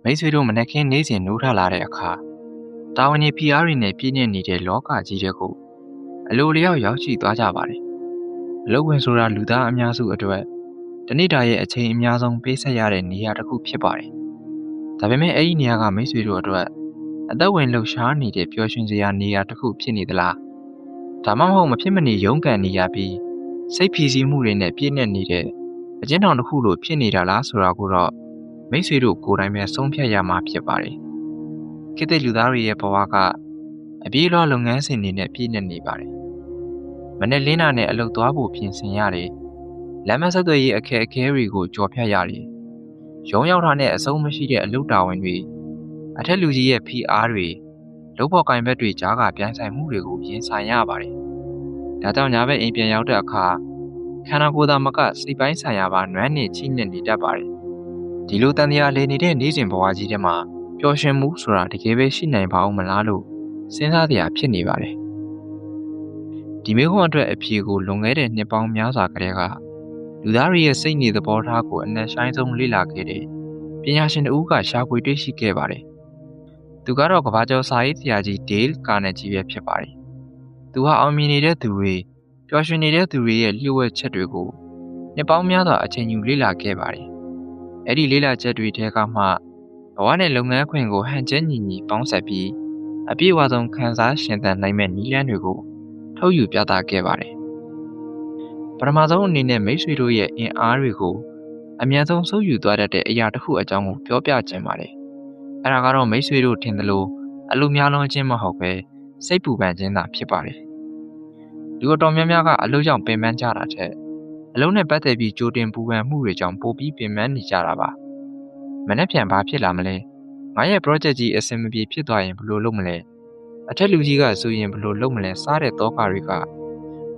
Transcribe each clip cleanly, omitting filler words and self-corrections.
မိတ်ဆွေတို့မနက်ခင်းနေ့စဉ်နိုးထလာတဲ့အခါတာဝန်ကြီးဖိအားတွေနဲ့ပြည့်ညက်နေတဲ့လောကကြီးတွေကိုအလိုလျောက်ရောက်ရှိသွားကြပါတယ်။အလုပ်ဝင်ဆိုတာလူသားအများစုအတွက်တနေ့တာရဲ့အချိန်အများဆုံးပေးဆက်ရတဲ့နေရာတစ်ခုဖြစ်ပါတယ်။ဒါပေမဲ့အဲ့ဒီနေရာကမိတ်ဆွေတို့အတွက်အသက်ဝင်လှုပ်ရှားနေတဲ့ပျော်ရွှင်စရာနေရာတစ်ခုဖြစ်နေသလား။ဒါမှမဟုတ်မဖြစ်မနေရုန်းကန်နေရပြီးစိတ်ဖိစီးမှုတွေနဲ့ပြည့်ညက်နေတဲ့အကျဉ်းထောင်တစ်ခုလိုဖြစ်နေတာလားဆိုတာကိုတော့မိတ်ဆွေတို့ကိုယ်တိုင်ပဲဆုံးဖြတ်ရမှာဖြစ်ပါတယ်။ခေတ်သစ်လူသားတွေရဲ့ဘဝကအပြေးလွှားလုပ်ငန်းစဉ်တွေနဲ့ပြည့်ညက်နေပါတယ်။မနေ့လင်းနာနဲ့အလုပ်သွားဖို့ပြင်ဆင်ရတယ်။လမ်းမဆက်သွယ်ရေးအခက်အခဲတွေကိုကြော်ဖြတ်ရတယ်။ရုံရောက်တာနဲ့အဆုံးမရှိတဲ့အလုပ်တာဝန်တွေအထက်လူကြီးရဲ့ဖိအားတွေလုပ်ဖို့ကင်ဘက်တွေကြားကပြိုင်ဆိုင်မှုတွေကိုရင်ဆိုင်ရပါတယ်။ဒါကြောင့်ညာဘက်အိမ်ပြန်ရောက်တဲ့အခါခန္ဓာကိုယ်သာမကစိတ်ပိုင်းဆိုင်ရာပါနွမ်းနေချိနဲ့နေတတ်ပါတယ်။ဒီလိုတန်တရားလေနေတဲ့နေ့စဉ်ဘဝကြီးထဲမှာပျော်ရွှင်မှုဆိုတာတကယ်ပဲရှိနိုင်ပါဦးမလားလို့စဉ်းစားစရာဖြစ်နေပါတယ်။ဒီမျိုးခွန်းအတွက်အဖြေကိုလွန်ခဲ့တဲ့နှစ်ပေါင်းများစွာကတည်းကလူသားတွေရဲ့စိတ်နေသဘောထားကိုအနက်ရှိုင်းဆုံးလေ့လာခဲ့တဲ့ပညာရှင်တဦးကရှာဖွေတွေ့ရှိခဲ့ပါတယ်။သူကတော့ကမ္ဘာကျော်စာရေးဆရာကြီးဒေးလ်ကာနယ်ဂျီပဲဖြစ်ပါတယ်။သူဟာအောင်မြင်နေတဲ့သူတွေပျော်ရွှင်နေတဲ့သူတွေရဲ့လျှို့ဝှက်ချက်တွေကိုနှစ်ပေါင်းများစွာအချိန်ယူလေ့လာခဲ့ပါတယ်။အဲ့ဒီလေ့လာချက်တွေထဲကမှဘဝနဲ့လုပ်ငန်းခွင်ကိုဟန်ချက်ညီညီပေါင်းစပ်ပြီးအပြည့်အဝဆုံးခန်းစားရှင်သန်နိုင်မဲ့နည်းလမ်းတွေကိုထုတ်ယူပြသခဲ့ပါတယ်။ပထမဆုံးအနေနဲ့မိတ်ဆွေတို့ရဲ့အင်အားတွေကိုအမြန်ဆုံးစုပ်ယူသွားတတ်တဲ့အရာတစ်ခုအကြောင်းကိုပြောပြချင်ပါတယ်။အဲ့ဒါကတော့မိတ်ဆွေတို့ထင်သလိုအလိုများလုံးချင်းမဟုတ်ပဲစိတ်ပူပန်ခြင်းသာဖြစ်ပါတယ်။လူတော်များများကအလုပ်ကြောင့်ပင်ပန်းကြတာထက်အလုံးနဲ့ပတ်သက်ပြီးကြိုတင်ပူပန်မှုတွေကြောင့်ပိုပြီးပင်ပန်းနေကြတာပါ။မနေ့ပြန်ဘာဖြစ်လာမလဲ။ငါရဲ့ project ကြီးအဆင်မပြေဖြစ်သွားရင်ဘယ်လိုလုပ်မလဲ။အထက်လူကြီးကဆိုရင်ဘယ်လိုလုပ်မလဲစားတဲ့တောကတွေက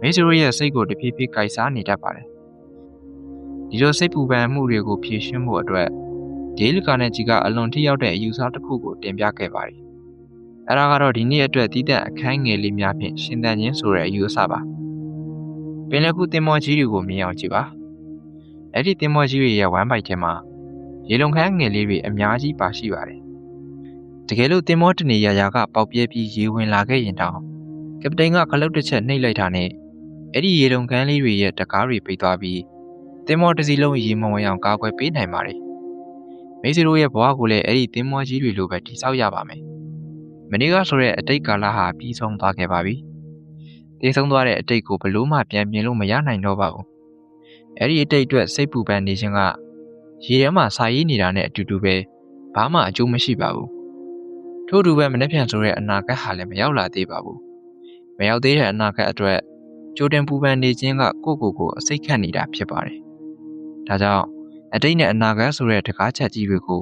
မိတ်ဆွေရဲ့စိတ်ကိုတဖြည်းဖြည်းကိုက်စားနေတတ်ပါတယ်။ဒီလိုစိတ်ပူပန်မှုတွေကိုဖြေရှင်းဖို့အတွက်ဒေးလ်ကာနယ်ဂျီကအလွန်ထိရောက်တဲ့အယူဆတစ်ခုကိုတင်ပြခဲ့ပါတယ်။အဲဒါကတော့ဒီနေ့အတွက်တည်တံ့အခန်းငယ်လေးများဖြင့်ရှင်သန်ခြင်းဆိုတဲ့အယူအဆပါ။ပင်လယ်ကူးတင်မောကြီးတွေကိုမြင်အောင်ကြည့်ပါ။အဲ့ဒီတင်မောကြီးတွေရဲ့ဝမ်းပိုက်ထဲမှာရေလုံခန်းငယ်လေးတွေအများကြီးပါရှိပါတယ်။တကယ်လို့တင်မောတနေရာကပေါက်ပြဲပြီးရေဝင်လာခဲ့ရင်တောင်ကပတိန်ကခလုတ်တစ်ချက်နှိပ်လိုက်တာနဲ့အဲ့ဒီရေလုံခန်းလေးတွေရဲ့တကားတွေပိတ်သွားပြီးတင်မောတစ်စီးလုံးရေမဝင်အောင်ကာကွယ်ပေးနိုင်ပါတယ်။မိတ်ဆွေတို့ရဲ့ဘဝကိုလည်းအဲ့ဒီတင်မောကြီးတွေလိုပဲတည်ဆောက်ရပါမယ်။မနေ့ကဆိုတဲ့အတိတ်ကာလဟာပြီးဆုံးသွားခဲ့ပါပြီ။တည်ဆုံးသွားတဲ့အတိတ်ကိုဘလို့မှပြန်ပြင်လို့မရနိုင်တော့ပါဘူး။အဲ့ဒီအတိတ်အတွက်စိတ်ပူပန်နေခြင်းကရေထဲမှာစာရေးနေတာနဲ့အတူတူပဲဘာမှအကျိုးမရှိပါဘူး။ထို့တူပဲမနေ့ပြန်ဆိုတဲ့အနာဂတ်ဟာလည်းမရောက်လာသေးပါဘူး။မရောက်သေးတဲ့အနာဂတ်အတွက်ကြိုတင်ပူပန်နေခြင်းကကိုယ့်ကိုယ်အစိတ်ခတ်နေတာဖြစ်ပါတယ်။ဒါကြောင့်အတိတ်နဲ့အနာဂတ်ဆိုတဲ့တကားချက်ကြီးတွေကိ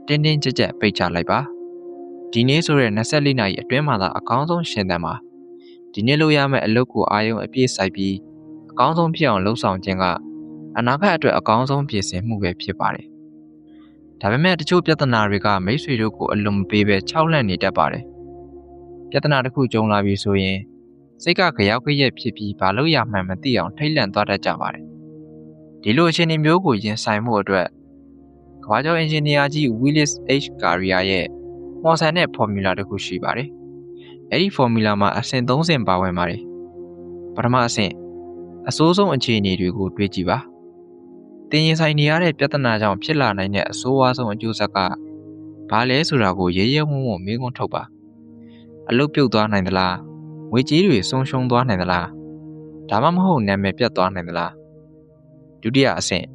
ုတင်းတင်းကြပ်ကြပ်ပိတ်ချလိုက်ပါ။ဒီနေ့ဆိုတဲ့24နာရီအတွင်းမှာသာအကောင်းဆုံးရှင်သန်ပါ။ဒီနေ့လုပ်ရမယ့်အလုပ်ကိုအာရုံအပြည့်စိုက်ပြီးအကောင်းဆုံးဖြစ်အောင်လှုပ်ဆောင်ခြင်းကအနာဂတ်အတွက်အကောင်းဆုံးပြင်ဆင်မှုပဲဖြစ်ပါတယ်။ဒါပေမဲ့တချို့ပြဿနာတွေကမိတ်ဆွေတို့ကိုအလွန်မပေးပဲခြောက်လန့်နေတတ်ပါတယ်။ပြဿနာတစ်ခုကြုံလာပြီဆိုရင်စိတ်ကကြောက်ကြက်ဖြစ်ပြီးဘာလို့ရမှန်းမသိအောင်ထိတ်လန့်သွားတတ်ကြပါတယ်။ဒီလိုအခြေအနေမျိုးကိုရင်ဆိုင်မှုအတွက်ကမ္ဘာကျော်အင်ဂျင်နီယာကြီး Willis H. Carrier ရဲ့မော်ဆန်တဲ့ formula တစ်ခုရှိပါတယ်။အဲဒီ formula မှာအဆင့်3ဆင့်ပါဝင်ပါတယ်။ပထမအဆင့်အဆိုးဆုံးအခြေအနေတွေကိုတွေးကြည့်ပါ။တင်ရင်ဆိုင်နေရတဲ့ပြဿနာကြောင့်ဖြစ်လာနိုင်တဲ့အဆိုးဝါးဆုံးအကျိုးဆက်ကဘာလဲဆိုတာကိုရဲရဲဝံ့ဝံ့မေးခွန်းထုတ်ပါ။အလုပ်ပြုတ်သွားနိုင်သလား။ငွေကြေးတွေဆုံးရှုံးသွားနိုင်သလား။ဒါမှမဟုတ်နာမည်ပြတ်သွားနိုင်သလား။ဒုတိယအဆင့်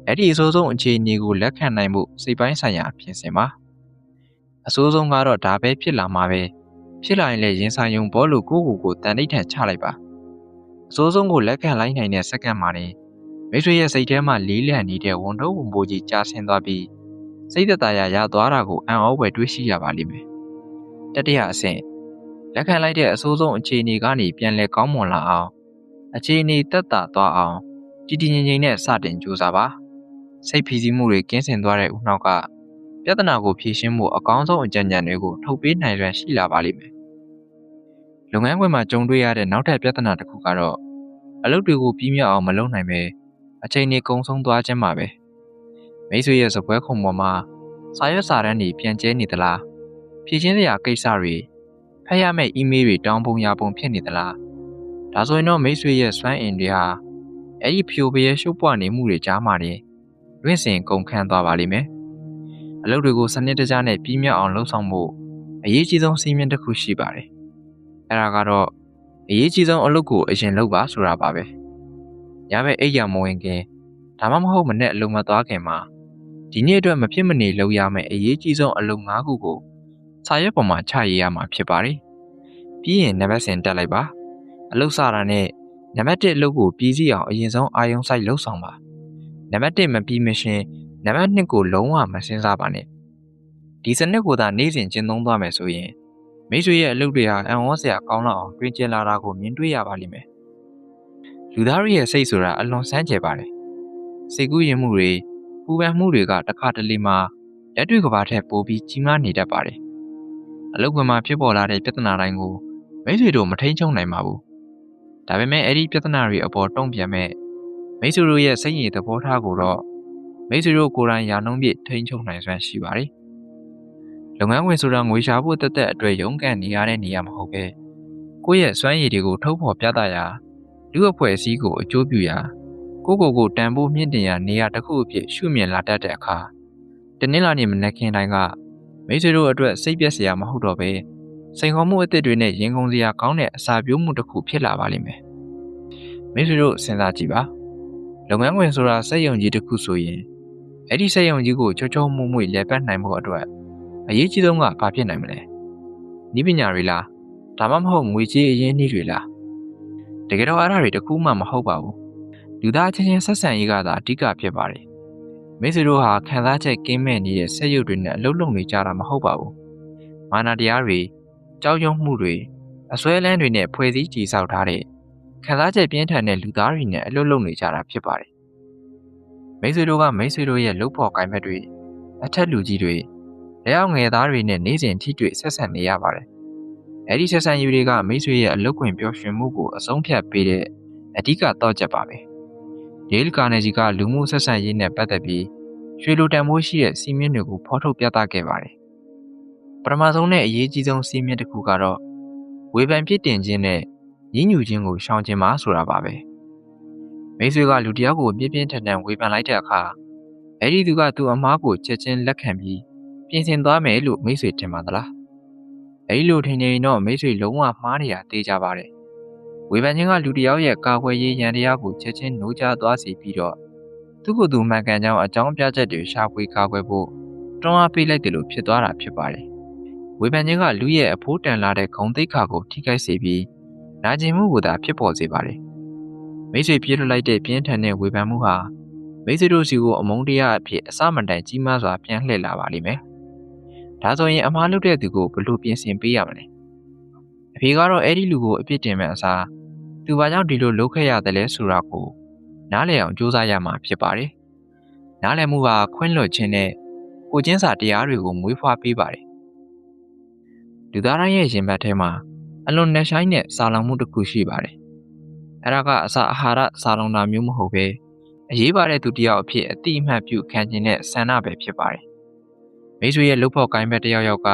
အဲ့ဒီအဆိုးဆုံးအခြေအနေကိုလက်ခံနိုင်မှုစိတ်ပိုင်းဆိုင်ရာပြင်ဆင်ပါ။အဆိုးဆုံးကတော့ဒါပဲဖြစ်လာမှာပဲ။ဖြစ်လာရင်လည်းရင်ဆိုင်ရုံပေါ်လို့ကိုယ့်ကိုယ်တန်တိတ်ထန်ချလိုက်ပါ။အဆိုးဆုံးကိုလက်ခံလိုက်နိုင်တဲ့စက္ကန့်မှာနေမိတ်ဆွေရဲ့စိတ်ထဲမှာလေးလံနေတဲ့ဝန်ထုပ်ဝန်ပိုးကြီးကြားဆင်းသွားပြီးစိတ်သက်သာရာရသွားတာကိုအံ့ဩဖွယ်တွေးရှိရပါလိမ့်မယ်။တတိယအဆင့်လက်ခံလိုက်တဲ့အဆိုးဆုံးအခြေအနေကနေပြန်လည်ကောင်းမွန်လာအောင်အခြေအနေသက်သာသွားအောင်တည်တည်ငြိမ်ငြိမ်နဲ့စတင်ကြိုးစားပါစိတ်ဖိစီးမှုတွေကင်းစင်သွားတဲ့ဦးနှောက်ကပြဿနာကိုဖြေရှင်းဖို့အကောင်းဆုံးအကြံဉာဏ်တွေကိုထုတ်ပေးနိုင်ရန်ရှိလာပါလိမ့်မယ်။လုပ်ငန်းခွင်မှာကြုံတွေ့ရတဲ့နောက်ထပ်ပြဿနာတစ်ခုကတော့အလုပ်တွေကိုပြီးမြောက်အောင်မလုပ်နိုင်ပဲအချိန်တွေကုန်ဆုံးသွားခြင်းပါပဲ။မိတ်ဆွေရဲ့စပွဲခုံပေါ်မှာ စာရွက်စာတမ်းတွေပြန်ကျဲနေသလားဖြည့်ချင်းစရာကိစ္စတွေဖတ်ရမယ့်အီးမေးလ်တွေတောင်းပုံရပုံဖြစ်နေသလားဒါဆိုရင်တော့မိတ်ဆွေရဲ့စွမ်းအင်တွေဟာအဲ့ဒီဖြိုပရဲရှုပ်ပွားနေမှုတွေကြားမှာတင်လွင့်စင်ကုန်ခန်းသွားပါလိမ့်မယ်အလုပ်တွေကိုစနစ်တကျနဲ့ပြီးမြောက်အောင်လုပ်ဆောင်ဖို့အရေးကြီးဆုံးစီးမြင်တစ်ခုရှိပါတယ်အဲ့ဒါကတော့အရေးကြီးဆုံးအလုပ်ကိုအရင်လုပ်ပါဆိုတာပါပဲညဘက်အိပ်ရမဝင်ခင်ဒါမှမဟုတ်မနေ့အလုပ်မသွားခင်မှာဒီနေ့အတွက်မဖြစ်မနေလုပ်ရမယ့်အရေးကြီးဆုံးအလုပ်၅ခုကိုစာရွက်ပေါ်မှာချရေးရမှာဖြစ်ပါတယ်ပြီးရင်နံပါတ်စဉ်တက်လိုက်ပါအလုပ်စတာနဲ့နံပါတ်1အလုပ်ကိုပြီးစီးအောင်အရင်ဆုံးအာရုံစိုက်လုပ်ဆောင်ပါနံပါတ်1မပြီးမရှင်နံပါတ်2ကိုလုံးဝမစင်စားပါနဲ့ဒီစနစ်ကိုသာနေ့စဉ်ကျင့်သုံးသွားမယ်ဆိုရင်မိတ်ဆွေရဲ့အလုပ်တွေဟာအံ့ဩစရာကောင်းလောက်အောင်တွင်ကျင်လာတာကိုမြင်တွေ့ရပါလိမ့်မယ်လူသားရဲ့စိတ်ဆိုတာအလွန်ဆန်းကျယ်ပါတယ်စိတ်ကူးယဉ်မှုတွေပူပန်မှုတွေကတစ်ခါတလေမှာလက်တွေ့ကဘာထက်ပိုပြီးကြီးမားနေတတ်ပါတယ်အလုပ်ခွင်မှာဖြစ်ပေါ်လာတဲ့ပြဿနာတိုင်းကိုမိတ်ဆွေတို့မထိန်ချုံနိုင်ပါဘူးဒါပေမဲ့အဲ့ဒီပြဿနာတွေအပေါ်တုံ့ပြန်မဲ့မိတ်ဆွေတို့ရဲ့စိတ်ရည်သဘောထားကိုတော့မိတ်ဆွေတို့ကိုယ်တိုင်ရာနှုန်းပြည့်ထိန်ချုံနိုင်စွမ်းရှိပါတယ်လုပ်ငန်းဝင်ဆိုတာငွေရှာဖို့တက်တက်အတွက်ရုန်းကန်နေရတဲ့နေရာမဟုတ်ပဲကိုယ့်ရဲ့စွမ်းရည်တွေကိုထုတ်ဖော်ပြသရာလူအဖွဲ့အစည်းကိုအကျိုးပြုရာကိုတန်ဖိုးမြင့်တင်ရာနေရာတစ်ခုအဖြစ်ရှုမြင်လာတတ်တဲ့အခါတနင်္လာနေ့မနက်ခင်းတိုင်းကမိတ်ဆွေတို့အတွက်စိတ်ပြက်စရာမဟုတ်တော့ပဲစိန်ခေါ်မှုအသစ်တွေနဲ့ရင်ကုန်စရာကောင်းတဲ့အစာပြိုးမှုတစ်ခုဖြစ်လာပါလိမ့်မယ်မိတ်ဆွေတို့စဉ်းစားကြည့်ပါလုပ်ငန်းဝင်ဆိုတာစက်ရုံကြီးတစ်ခုဆိုရင်အဲ့ဒီစက်ရုံကြီးကိုချောချောမွေ့မွေ့လည်ပတ်နိုင်ဖို့အတွက်အရေးကြီးဆုံးကဘာဖြစ်နိုင်မလဲနည်းပညာတွေလားဒါမှမဟုတ်ငွေကြေးအရင်းအနှီးတွေလားတကယ်တော့အဲ့ဒါတွေတခုမှမဟုတ်ပါဘူးလူသားချင်းချင်းဆက်ဆံရေးကသာအဓိကဖြစ်ပါတယ်မိတ်ဆွေတို့ဟာခံစားချက်ကင်းမဲ့နေတဲ့ဆက်ရုပ်တွေနဲ့အလုပ်လုပ်နေကြတာမဟုတ်ပါဘူးမာနတရားတွေကြောက်ရွံ့မှုတွေအစွဲလန်းတွေနဲ့ဖွဲ့စည်းတည်ဆောက်ထားတဲ့ခံစားချက်ပြင်းထန်တဲ့လူသားတွေနဲ့အလုပ်လုပ်နေကြတာဖြစ်ပါတယ်မိတ်ဆွေတို့ကမိတ်ဆွေတို့ရဲ့လုပ်ဖော်ကိုင်ဘက်တွေအထက်လူကြီးတွေလက်အောက်ငယ်သားတွေနဲ့နေ့စဉ်ထိတွေ့ဆက်ဆံနေရပါတယ်အဲ့ဒီဆက်ဆံရေးတွေကမိတ်ဆွေရဲ့အလုပ်ခွင်ပျော်ရွှင်မှုကိုအဆုံးဖြတ်ပေးတဲ့အဓိကတော့ချက်ပါပဲဒေးလ်ကာနယ်ဂျီကလူမှုဆက်ဆံရေးနဲ့ပတ်သက်ပြီးရွှေလိုတန်ဖိုးရှိတဲ့စီးမြင့်တွေကိုဖော်ထုတ်ပြသခဲ့ပါတယ်ပထမဆုံးနဲ့အရေးကြီးဆုံးစီးမြင့်တစ်ခုကတော့ဝေဖန်ပြစ်တင်ခြင်းနဲ့ညှဉ်းညူခြင်းကိုရှောင်ကျဉ်ပါဆိုတာပါပဲမိတ်ဆွေကလူတယောက်ကိုပြင်းပြင်းထန်ထန်ဝေဖန်လိုက်တဲ့အခါအဲ့ဒီသူကသူ့အမားကိုချက်ချင်းလက်ခံပြီးပြင်ဆင်သွားမယ်လို့မိတ်ဆွေထင်ပါသလားအဲ့ဒီလိုထင်နေရင်တော့မိတ်ဆွေလုံးဝမှားနေတာသိကြပါတယ်ဝေဖန်ခြင်းကလူတယောက်ရဲ့ကာကွယ်ရေးရန်တရားကိုချက်ချင်းနှိုးချသွားစေပြီးတော့သူ့ကိုယ်သူမှန်ကန်ကြောင်းအကြောင်းပြချက်တွေရှာဖွေကာကွယ်ဖို့တွန်းအားပေးလိုက်တယ်လို့ဖြစ်သွားတာဖြစ်ပါတယ်ဝေဖန်ခြင်းကလူရဲ့အဖိုးတန်လာတဲ့ဂုဏ်သိက္ခာကိုထိခိုက်စေပြီးနာကျင်မှုကိုသာဖြစ်ပေါ်စေပါတယ်မိတ်ဆွေပြည့်လွတ်လိုက်တဲ့ပြင်းထန်တဲ့ဝေဖန်မှုဟာမိတ်ဆွေတို့စီကိုအမုန်းတရားအဖြစ်အစမတိုင်ကြီးမားစွာပြန်လှည့်လာပါလိမ့်မယ်ဒါဆိုရင်အမှားလုပ်တဲ့သူကိုဘယ်လိုပြင်ဆင်ပေးရမလဲအဖေကတော့အဲ့ဒီလူကိုအပြစ်တင်မဲ့အစားသူဘာကြောင့်ဒီလိုလုပ်ခဲ့ရတယ်လဲဆိုတာကိုနားလည်အောင်ကြိုးစားရမှာဖြစ်ပါတယ်နားလည်မှုဟာခွင့်လွှတ်ခြင်းနဲ့ကိုချင်းစာတရားတွေကိုမွေးဖွားပေးပါတယ်လူသားတိုင်းရဲ့ရင်ဘတ်ထဲမှာအလွန်နှက်ဆိုင်တဲ့စာလောင်မှုတစ်ခုရှိပါတယ်အဲ့ဒါကအစာအာဟာရစာလောင်တာမျိုးမဟုတ်ပဲအရေးပါတဲ့သူတယောက်အဖြစ်အတိအမှတ်ပြုခံခြင်းနဲ့ဆန္ဒပဲဖြစ်ပါတယ်မိတ်ဆွေရဲ့လုပ်ဖို့ကိုင်းဘက်တယောက်ယောက်က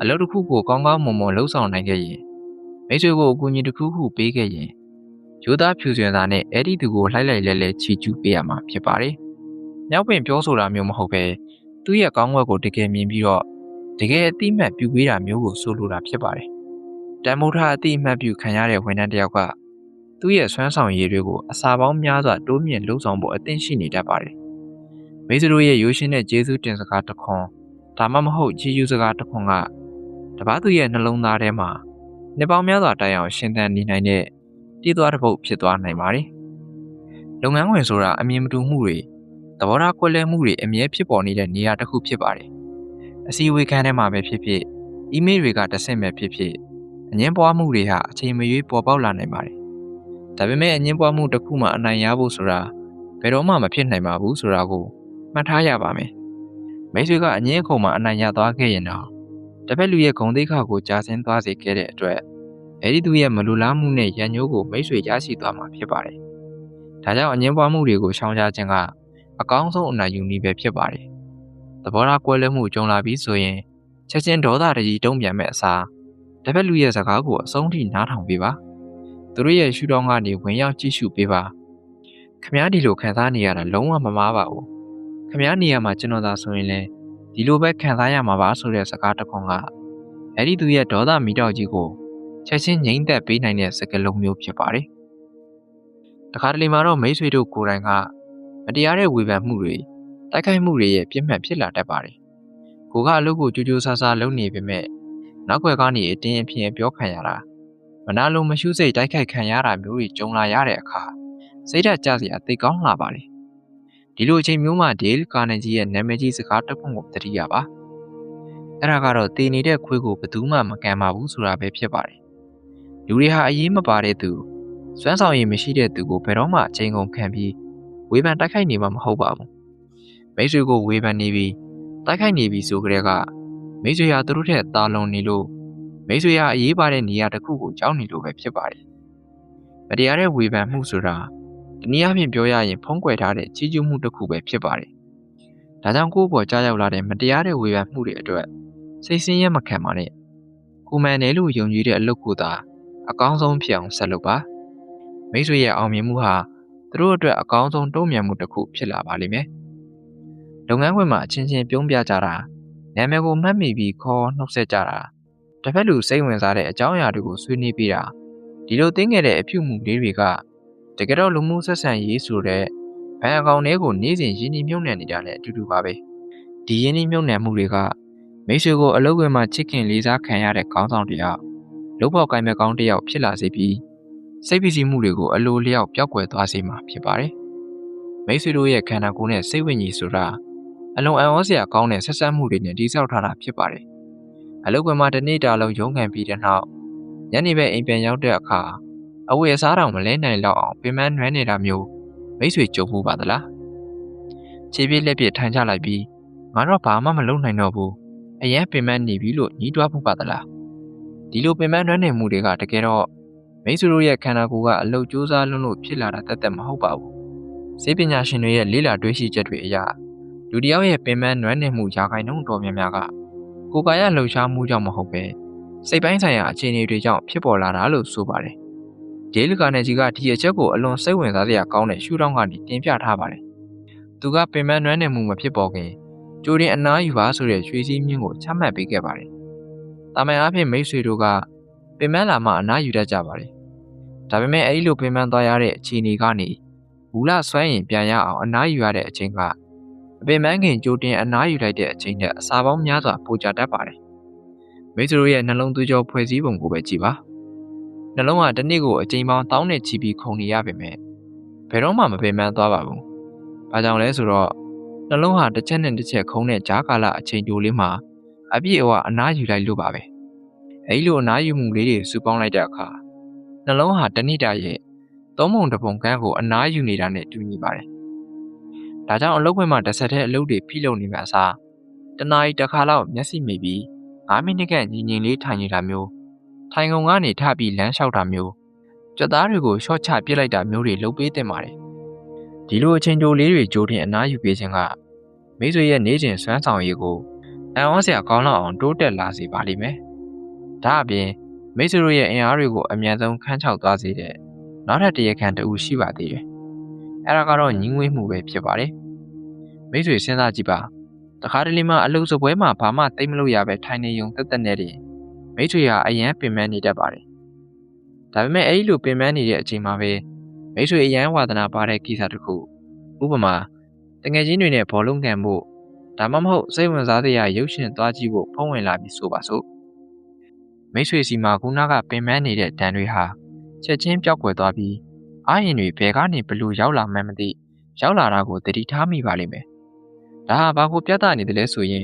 အလုပ်တစ်ခုကိုကောင်းကောင်းမွန်မွန်လုပ်ဆောင်နိုင်ခဲ့ရင်မိတ်ဆွေကိုအကူအညီတစ်ခုခုပေးခဲ့ရင်ရိုးသားဖြူစင်တာနဲ့အဲ့ဒီသူကိုလှိုက်လိုက်လဲချီကျူးပေးရမှာဖြစ်ပါတယ်။ညောက်ပင်ပြောဆိုတာမျိုးမဟုတ်ပဲသူ့ရဲ့ကောင်းဝက်ကိုတကယ်မြင်ပြီးတော့တကယ်အတိအမှတ်ပြုပေးတာမျိုးကိုဆိုလိုတာဖြစ်ပါတယ်။တန်မိုးထားအတိအမှတ်ပြုခံရတဲ့ဝန်ထမ်းတစ်ယောက်ကသူ့ရဲ့စွမ်းဆောင်ရည်တွေကိုအစာပေါင်းများစွာတိုးမြင့်လှုပ်ဆောင်ဖို့အသင့်ရှိနေတတ်ပါတယ်။မိတ်ဆွေတို့ရဲ့ရိုးရှင်းတဲ့ကျေးဇူးတင်စကားတစ်ခွန်းဒါမှမဟုတ်ချီးကျူးစကားတစ်ခွန်းကတပားသူရဲ့နှလုံးသားထဲမှာနှစ်ပေါင်းများစွာတိုင်အောင်ရှင်သန်နေနိုင်တဲ့တည်သွားတဲ့ပုတ်ဖြစ်သွားနိုင်ပါတယ်။လုပ်ငန်းဝင်ဆိုတာအမြင်မတူမှုတွေသဘောထားကွဲလွဲမှုတွေအမြဲဖြစ်ပေါ်နေတဲ့နေရာတစ်ခုဖြစ်ပါတယ်။အစည်းအဝေးခန်းထဲမှာပဲဖြစ်ဖြစ်အီးမေးလ်တွေကတဆင့်ပဲဖြစ်ဖြစ်အငင်းပွားမှုတွေဟာအချိန်မရွေးပေါ်ပေါက်လာနိုင်ပါတယ်။ဒါပေမဲ့အငင်းပွားမှုတစ်ခုမှအနိုင်ရဖို့ဆိုတာဘယ်တော့မှမဖြစ်နိုင်ပါဘူးဆိုတာကိုမှတ်ထားရပါမယ်။မိတ်ဆွေကအငင်းအခုံမှာအနိုင်ရသွားခဲ့ရင်တော့တစ်ဖက်လူရဲ့ဂုဏ်သိက္ခာကိုကြာဆင်းသွားစေခဲ့တဲ့အတွက်အဲ့ဒီသူရဲ့မလူလားမှုနဲ့ရန်ညိုးကိုမိတ်ဆွေရရှိသွားမှာဖြစ်ပါတယ်။ဒါကြောင့်အငင်းပွားမှုတွေကိုရှောင်ရှားခြင်းကအကောင်းဆုံးအနိုင်ယူနည်းပဲဖြစ်ပါတယ်။ သဘောထားကွဲလွဲမှုကြုံလာပြီးဆိုရင်ချက်ချင်းဒေါသတကြီးတုံ့ပြန်မဲ့အစားတစ်ဖက်လူရဲ့စကားကိုအဆုံးထိနားထောင်ပေးပါသူတို့ရဲ့ရှုထောင့်ကနေဝင်ရောက်ကြည့်ရှုပေးပါခမားဒီလိုခံစားနေရတာလုံးဝမမားပါဘူးခမားနေရာမှာကျွန်တော်သာဆိုရင်လည်းဒီလိုပဲခံစားရမှာပါဆိုတဲ့စကားတစ်ခွန်းကအဲ့ဒီသူရဲ့ဒေါသမီတောက်ကြီးကိုချက်ချင်းငြိမ့်သက်ပေးနိုင်တဲ့စကားလုံးမျိုးဖြစ်ပါတယ်တခါတလေမှာတော့မိတ်ဆွေတို့ကိုယ်တိုင်ကမတရားတဲ့ဝေဖန်မှုတွေတိုက်ခိုက်မှုတွေရဲ့ပြစ်မှတ်ဖြစ်လာတတ်ပါတယ်ကိုကအလုပ်ကိုကြိုးကြိုးဆာဆာလုပ်နေပေမဲ့နောက်ွယ်ကနေအတင်းအဖျင်းပြောခံရတာမနာလိုမရှုစိတ်တိုက်ခိုက်ခံရတာမျိုးတွေကြုံလာရတဲ့အခါစိတ်ဓာတ်ကျစရာသိကောင်းလာပါတယ်ဒီလိုအချိန်မျိုးမှာဒေးလ်ကာနေဂျီရဲ့နာမည်ကြီးစကားတစ်ခုကိုသတိရပါအဲ့ဒါကတော့တည်နေတဲ့ခွေးကိုဘယ်သူမှမကန်ပါဘူးဆိုတာပဲဖြစ်ပါတယ်လူတွေဟာအရေးမပါတဲ့သူစွမ်းဆောင်ရည်မရှိတဲ့သူကိုဘယ်တော့မှအချိန်ကုန်ခံပြီးဝေဖန်တိုက်ခိုက်နေမှာမဟုတ်ပါဘူးမိတ်ဆွေကိုဝေဖန်နေပြီးတိုက်ခိုက်နေပြီဆိုကြတဲ့ကမိတ်ဆွေဟာသူတို့ထက်တာလွန်နေလို့မိတ်ဆွေဟာအရေးပါတဲ့နေရာတစ်ခုကိုကြောက်နေလို့ပဲဖြစ်ပါတယ်မတရားတဲ့ဝေဖန်မှုဆိုတာတနည်းအားဖြင့်ပြောရရင်ဖုံးကွယ်ထားတဲ့ကြီးကျူးမှုတစ်ခုပဲဖြစ်ပါတယ်ဒါကြောင့်ကိုယ့်ဘော်ကြားရောက်လာတဲ့မတရားတဲ့ဝေဖန်မှုတွေအတွက်စိတ်ဆင်းရဲမခံပါနဲ့ကိုမှန်တယ်လို့ယုံကြည်တဲ့အလုပ်ကိုသာအကောင်းဆုံးဖြစ်အောင်ဆက်လုပ်ပါမိတ်ဆွေရဲ့အောင်မြင်မှုဟာသူတို့အတွက်အကောင်းဆုံးတုံ့ပြန်မှုတစ်ခုဖြစ်လာပါလိမ့်မယ်လုပ်ငန်းခွင်မှာအချင်းချင်းပြုံးပြကြတာနာမည်ကိုမှတ်မိပြီးခေါ်နှုတ်ဆက်ကြတာတစ်ဖက်လူစိတ်ဝင်စားတဲ့အကြောင်းအရာတွေကိုဆွေးနွေးပြီးတာဒီလိုသိငယ်တဲ့အပြုမှုလေးတွေကတကယ်တော့လူမှုဆက်ဆံရေးဆိုတဲ့ဘဏ်အကောင့်တွေကိုနေ့စဉ်ရင်းနှီးမြှုပ်နှံနေတာနဲ့အတူတူပါပဲဒီရင်းနှီးမြှုပ်နှံမှုတွေကမိတ်ဆွေကိုအလုပ်ခွင်မှာချစ်ခင်လေးစားခံရတဲ့ခေါင်းဆောင်တယောက်လုပ်ဖော်ကိုင်မဲ့ကောင်းတယောက်ဖြစ်လာစေပြီးစိတ်ပီစီမှုတွေကိုအလိုလျောက်ပျောက်ကွယ်သွားစေမှာဖြစ်ပါတယ်မိတ်ဆွေတို့ရဲ့ခန္ဓာကိုယ်နဲ့စိတ်ဝိညာဉ်ဆိုတာအလွန်အံ့ဩစရာကောင်းတဲ့ဆက်ဆက်မှုတွေနဲ့တည်ဆောက်ထားတာဖြစ်ပါတယ်အလုပ်ခွင်မှာတစ်နေ့တာလုံးရုန်းကန်ပြီးတဲ့နောက်ညနေပဲအိမ်ပြန်ရောက်တဲ့အခါအဝတ်အစားတောင်မလဲနိုင်တော့အောင်ပင်ပန်းနွမ်းနေတာမျိုးမိတ်ဆွေကြုံမှုပါသလားခြေပြည့်လက်ပြထိုင်ချလိုက်ပြီးငါတော့ဘာမှမလုပ်နိုင်တော့ဘူးအရင်ပင်ပန်းနေပြီလို့ညှိတွားမှုပါသလားဒီလိုပင်ပန်းနွမ်းနေမှုတွေကတကယ်တော့မိတ်ဆွေတို့ရဲ့ခန္ဓာကိုယ်ကအလုပ်ကြိုးစားလို့ဖြစ်လာတာတသက်မဟုတ်ပါဘူးဆေးပညာရှင်တွေရဲ့လေ့လာတွေ့ရှိချက်တွေအရလူတစ်ယောက်ရဲ့ပင်ပန်းနွမ်းနေမှုရာခိုင်နှုန်းတော်များများကကိုယ်ကာယလှုပ်ရှားမှုကြောင့်မဟုတ်ပဲစိတ်ပိုင်းဆိုင်ရာအခြေအနေတွေကြောင့်ဖြစ်ပေါ်လာတာလို့ဆိုပါတယ်ဒေးလ်ကာနေဂျီကဒီအချက်ကိုအလွန်စိတ်ဝင်စားစရာကောင်းတဲ့ရှုထောင့်ကနေတင်ပြထားပါတယ်သူကပင်ပန်းနွမ်းနေမှုမဖြစ်ပေါ်ခင်ကြိုတင်အနားယူပါဆိုတဲ့ရွှေစည်းမြင့်ကိုချမှတ်ပေးခဲ့ပါတယ်တာမန်အားဖြင့်မိတ်ဆွေတို့ကပင်ပန်းလာမှအနားယူတတ်ကြပါတယ်ဒါပေမဲ့အဲဒီလိုပင်ပန်းသွားရတဲ့အခြေအနေကနေမူလဆွမ်းရင်ပြန်ရအောင်အနားယူရတဲ့အချိန်ကပင်ပန်းခင်ကြိုတင်အနားယူလိုက်တဲ့အချိန်နဲ့အစာပေါင်းများစွာပိုကြတတ်ပါတယ်မိတ်ဆွေတို့ရဲ့နှလုံးသွေးကြောဖွဲ့စည်းပုံကိုပဲကြည့်ပါနှလုံးကတစ်နေ့ကိုအချိန်ပေါင်း1000နဲ့ချီပြီးခုန်နေရပေမဲ့ဘယ်တော့မှမပင်ပန်းသွားပါဘူးဘာကြောင့်လဲဆိုတော့နှလုံးဟာတစ်ချက်နဲ့တစ်ချက်ခုန်တဲ့ကြားကာလအချိန်တိုလေးမှာအပြည့်အဝအနားယူလိုက်လို့ပါပဲအဲဒီလိုအနားယူမှုလေးတွေစုပေါင်းလိုက်တဲ့အခါနှလုံးဟာတစ်နေ့တာရဲ့သုံးပုံတစ်ပုံခန်းကိုအနားယူနေတာနဲ့တူညီပါတယ်ဒါကြောင့်အလုပ်ခွင်မှာတစ်ဆက်တည်းအလုပ်တွေဖိလုပ်နေမှာအစားတစ်နာရီတစ်ခါလောက်မျက်စိမိပြီး9မိနစ်ခန့်ညီငြိမ်လေးထိုင်နေတာမျိုးထိုင်ကုန်ကနေထပြီးလမ်းလျှောက်တာမျိုးကြွက်သားတွေကိုရှော့ချပစ်လိုက်တာမျိုးတွေလုပ်ပေးတင်ပါတယ်ဒီလိုအချိန်တိုလေးတွေကြိုတင်အနားယူပေးခြင်းကမိတ်ဆွေရဲ့နေစဉ်စွမ်းဆောင်ရည်ကိုအံ့ဩစရာကောင်းလောက်အောင်တိုးတက်လာစေပါလိမ့်မယ်ဒါအပြင်မိတ်ဆွေတို့ရဲ့အင်အားတွေကိုအမြန်ဆုံးခန်းချောက်သွားစေတဲ့နောက်ထပ်တရားခံတအူရှိပါသေးတယ်အဲ့ဒါကတော့ညီငွေမှုပဲဖြစ်ပါတယ်မိတ်ဆွေစဉ်းစားကြည့်ပါတခါတလေမှအလုပ်စပွဲမှာဘာမှသိမလို့ရပဲထိုင်နေုံတက်တက်နဲ့တည်းမိတ်ဆွေဟာအရန်ပင်ပန်းနေတတ်ပါတယ်ဒါပေမဲ့အဲ့လိုပင်ပန်းနေတဲ့အချိန်မှာပဲမိတ်ဆွေအရန်ဝါသနာပါတဲ့ကိစ္စတစ်ခုဥပမာတငယ်ချင်းတွေနဲ့ဘောလုံးကန်ဖို့ဒါမှမဟုတ်စိတ်ဝင်စားတဲ့ရုပ်ရှင်သွားကြည့်ဖို့ဖုံးဝင်လာပြီးဆိုပါစို့မိတ်ဆွေစီမှာခုနကပင်ပန်းနေတဲ့တန်တွေဟာချက်ချင်းပျောက်ကွယ်သွားပြီးအာရင်တွေဘယ်ကနေဘလို့ရောက်လာမှန်းမသိရောက်လာတာကိုသတိထားမိပါလိမ့်မယ်ဒါဟာဘာကိုပြသနေတယ်လဲဆိုရင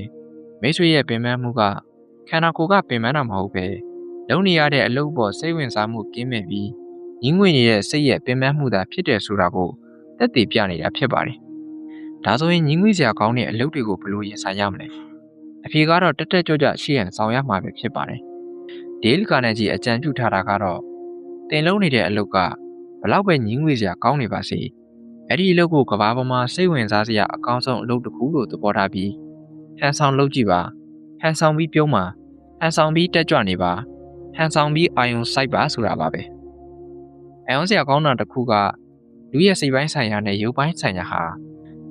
်မိတ်ဆွေရဲ့ပင်ပန်းမှုကခန္ဓာကိုယ်ကပင်ပန်းတာမဟုတ်ပဲလုံနေရတဲ့အလုပ်ပေါ်စိတ်ဝင်စားမှုကင်းမဲ့ပြီးညှင်းငွေနေတဲ့စိတ်ရဲ့ပင်ပန်းမှုသာဖြစ်တယ်ဆိုတာကိုသက်သေပြနေတာဖြစ်ပါတယ်ဒါဆိုရင်ညှင်းငွေစရာကောင်းတဲ့အလုပ်တွေကိုဘလို့ရင်ဆိုင်ရမလဲအဖြေကတော့တက်တက်ကြွကြွရှိရန်ဆောင်ရမှာပဲဖြစ်ပါတယ်ဒေးလ်ကာနေဂျီအကြံပြုထားတာကတော့တင်လုံးနေတဲ့အလုပ်ကဘလောက်ပဲညှင်းငွေစရာကောင်းနေပါစေအဲ့ဒီအလုပ်ကိုကဘာပေါ်မှာစိတ်ဝင်စားစရာအကောင်းဆုံးအလုပ်တစ်ခုလို့သဘောထားပြီး ဟန်ဆောင်လုပ်ကြည့်ပါဟန်ဆောင်ပြီးပြုံးပါဟန်ဆောင်ပြီးတက်ကြွနေပါဟန်ဆောင်ပြီးအာယုံစိုက်ပါဆိုတာပါပဲအယုံစရာကောင်းတာတစ်ခုကလူရဲ့စိတ်ပိုင်းဆိုင်ရာနဲ့ရုပ်ပိုင်းဆိုင်ရာဟာ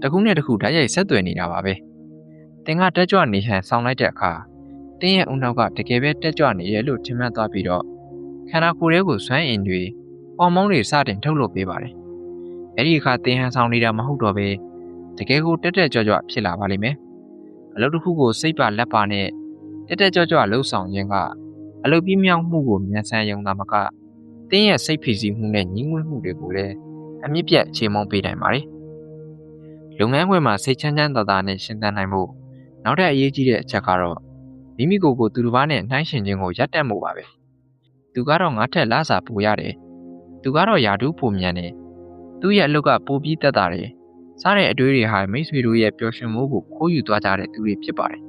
တစ်ခုနဲ့တစ်ခုဓာတ်ရိုက်ဆက်သွယ်နေတာပါပဲသင်ကတက်ကြွနေဟန်ဆောင်လိုက်တဲ့အခါသင်ရဲ့ဦးနောက်ကတကယ်ပဲတက်ကြွနေရလို့ထင်မှတ်သွားပြီးတော့ခန္ဓာကိုယ်ရဲ့ကိုစွမ်းအင်တွေဟော်မုန်းတွေစတင်ထုတ်လုပ်ပေးပါတယ်အဲ့ဒီအခါသင်ဟန်ဆောင်နေတာမဟုတ်တော့ပဲတကယ်ကိုတက်တက်ကြွကြွဖြစ်လာပါလိမ့်မယ်အလုပ်တစ်ခုကိုစိတ်ပါလက်ပါနဲ့တက်တက်ကြွကြွလှုပ်ဆောင်ခြင်းကအလုပ်ပြင်းမြောက်မှုကိုမြန်ဆန်ရုံသာမကသင်ရဲ့စိတ်ဖိစီးမှုနဲ့ညီးငွေ့မှုတွေကိုလည်းအမြင့်ပြတ်ခြေမုံပေးနိုင်ပါတယ်လုပ်ငန်းခွင်မှာစိတ်ချမ်းချမ်းသာသာနဲ့ရှင်းသန်နိုင်ဖို့နောက်ထပ်အရေးကြီးတဲ့အချက်ကတော့မိမိကိုယ်ကိုသူတစ်ပါးနဲ့နှိုင်းယှဉ်ခြင်းကိုရပ်တန့်မှုပါပဲသူကတော့ငါထက်လစာပိုရတယ်သူကတော့ယာဒူးပိုမြန်တယ်သူ့ရဲ့အလုပ်ကပိုပြီးသက်သာတယ်စားတဲ့အတွေးတွေဟာမိတ်ဆွေတို့ရဲ့ပျော်ရွှင်မှုကိုခိုးယူသွားကြတဲ့သူတွေဖြစ်ပါတယ်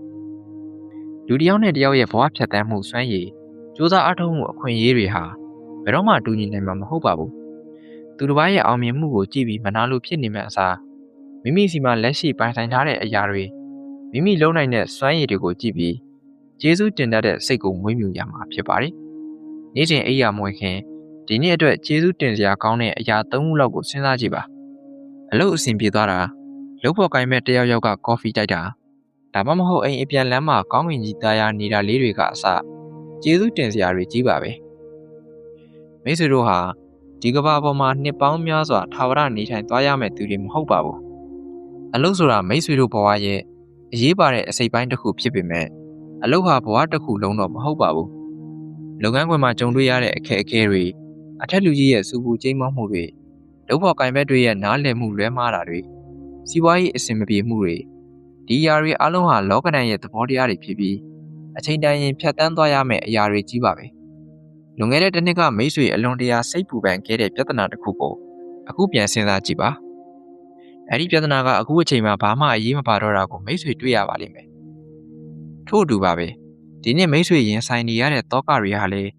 လူတစ်ယောက်နဲ့တစ်ယောက်ရဲ့ဘဝဖြတ်သန်းမှုစွမ်းရည်စူးစမ်းအားထုတ်မှုအခွင့်အရေးတွေဟာဘယ်တော့မှတူညီနိုင်မှာမဟုတ်ပါဘူးသူတစ်ပါးရဲ့အောင်မြင်မှုကိုကြည့်ပြီးမနာလိုဖြစ်နေမှအစားမိမိစီမှာလက်ရှိပိုင်ဆိုင်ထားတဲ့အရာတွေမိမိလုံနိုင်တဲ့စွမ်းရည်တွေကိုကြည့်ပြီးကျေးဇူးတင်တတ်တဲ့စိတ်ကိုမွေးမြူရမှာဖြစ်ပါတယ်နေ့စဉ်အိပ်ယာမွေခင်ဒီနေ့အတွက်ကျေးဇူးတင်စရာကောင်းတဲ့အရာ၃ခုလောက်ကိုစဉ်းစားကြည့်ပါအလုပ်အဆင်ပြေသွားတာလုပ်ဖို့ကိုင်းမဲ့တယောက်ယောက်ကကော်ဖီတိုက်တာဒါမှမဟုတ်အိမ်အပြန်လမ်းမှာကောင်းကင်ကြီးသားရနေတာလေးတွေကအစကျေးဇူးတင်စရာတွေကြီးပါပဲမိတ်ဆွေတို့ဟာဒီကမ္ဘာပေါ်မှာနှစ်ပေါင်းများစွာထာဝရနေထိုင်သွားရမယ့်သူတွေမဟုတ်ပါဘူးအလုပ်ဆိုတာမိတ်ဆွေတို့ဘဝရဲ့အရေးပါတဲ့အစိတ်ပိုင်းတစ်ခုဖြစ်ပေမဲ့အလုပ်ဟာဘဝတစ်ခုလုံးတော့မဟုတ်ပါဘူးလုပ်ငန်းခွင်မှာကြုံတွေ့ရတဲ့အခက်အခဲတွေအထက်လူကြီးရဲ့စူပူကျိမ်းမောမှုတွေလုပ်ဖို့ကိုင်ဘက်တွေရဲ့နားလည်မှုလွဲမှားတာတွေစီးပွားရေးအဆင်မပြေမှုတွေဒီအရာတွေအလုံးဟာလောကဓာတ်ရဲ့သဘောတရားတွေဖြစ်ပြီးအချိန်တန်ရင်ဖြတ်တန်းသွားရမယ့်အရာတွေကြီးပါပဲလွန်ခဲ့တဲ့တစ်နှစ်ကမိတ်ဆွေအလွန်တရာစိတ်ပူပန်ခဲ့တဲ့ပြဿနာတစ်ခုကိုအခုပြန်စဉ်းစားကြည့်ပါအဲ့ဒီပြဿနာကအခုအချိန်မှာဘာမှအရေးမပါတော့တာကိုမိတ်ဆွေတွေ့ရပါလိမ့်မယ်ထို့အတူပါပဲဒီနေ့မိတ်ဆွေရင်ဆိုင်နေရတဲ့တောကတွေဟာလည်း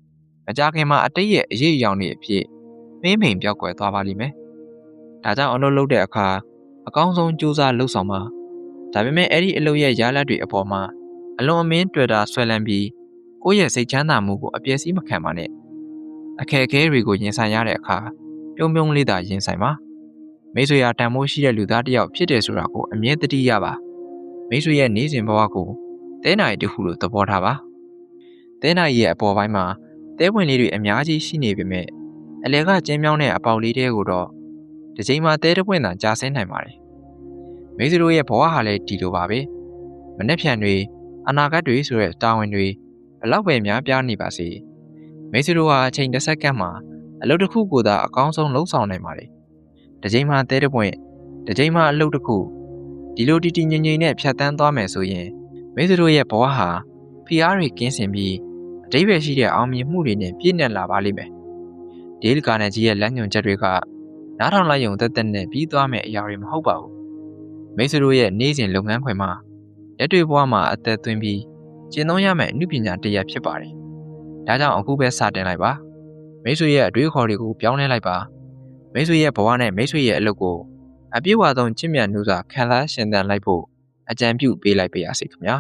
မကြခင်မှာအတိတ်ရဲ့အရေးအယောင်တွေအဖြစ်မင်းမိန်ပြောက်ကွယ်သွားပါလိမ့်မယ်ဒါကြောင့်အလုပ်လုပ်တဲ့အခါအကောင်းဆုံးကြိုးစားလုပ်ဆောင်ပါဒါပေမဲ့အဲ့ဒီအလုပ်ရဲ့ရလဒ်တွေအပေါ်မှာအလွန်အမင်းတွေ့တာဆွဲလန်းပြီးကိုယ့်ရဲ့စိတ်ချမ်းသာမှုကိုအပြည့်အစုံမခံပါနဲ့အခက်အခဲတွေကိုရင်ဆိုင်ရတဲ့အခါပြုံးပြုံးလေးသာရင်ဆိုင်ပါမိတ်ဆွေရာတန်ဖိုးရှိတဲ့လူသားတစ်ယောက်ဖြစ်တယ်ဆိုတာကိုအမြဲတတိရပါမိတ်ဆွေရဲ့နေ့စဉ်ဘဝကိုတဲနိုင်တစ်ခုလိုသဘောထားပါတဲနိုင်ရဲ့အပေါ်ပိုင်းမှာတဲဝင်လေးတွေအများကြီးရှိနေပေမဲ့အလဲကကျင်းမြောင်းတဲ့အပေါက်လေးတွေကိုတော့ဒီချိန်မှာတဲတပွင့်သာကြာဆင်းနိုင်ပါတယ်မိတ်ဆွေတို့ရဲ့ဘဝဟာလည်းဒီလိုပါပဲမနှက်ဖြန်တွေအနာဂတ်တွေဆိုတဲ့တာဝန်တွေဘလောက်ပဲများပြားနေပါစေမိတ်ဆွေတို့ဟာအချိန်တစ်စက္ကန့်မှာအလုပ်တစ်ခုကိုသာအကောင်းဆုံးလုပ်ဆောင်နိုင်ပါတယ်ဒီချိန်မှာတဲတပွင့်ဒီချိန်မှာအလုပ်တစ်ခုဒီလိုတီတီငြိမ်ငြိမ်နဲ့ဖြတ်တန်းသွားမယ်ဆိုရင်မိတ်ဆွေတို့ရဲ့ဘဝဟာဖိအားတွေကင်းစင်ပြီးအတိတ်ပဲရှိတဲ့အောင်မြင်မှုတွေနဲ့ပြည့်နှက်လာပါလိမ့်မယ်ဒေးလ်ကာနယ်ဂျီရဲ့လက်ညွှန်ချက်တွေကနားထောင်လိုက်ရုံသက်သက်နဲ့ပြီးသွားမယ့်အရာတွေမဟုတ်ပါဘူးမိတ်ဆွေတို့ရဲ့နေ့စဉ်လုပ်ငန်းခွင်မှာလက်တွေ့ဘဝမှာအသက်သွင်းပြီးကျင့်သုံးရမယ့်အမှုပညာတစ်ရပ်ဖြစ်ပါတယ်ဒါကြောင့်အခုပဲစတင်လိုက်ပါမိတ်ဆွေရဲ့အတွေးခေါ်တွေကိုပြောင်းလဲလိုက်ပါမိတ်ဆွေရဲ့ဘဝနဲ့မိတ်ဆွေရဲ့အလုပ်ကိုအပြည့်အဝဆုံးချစ်မြတ်နှူးစွာခံစားရှင်သန်လိုက်ဖို့အကြံပြုပေးလိုက်ပါရစေခင်ဗျာ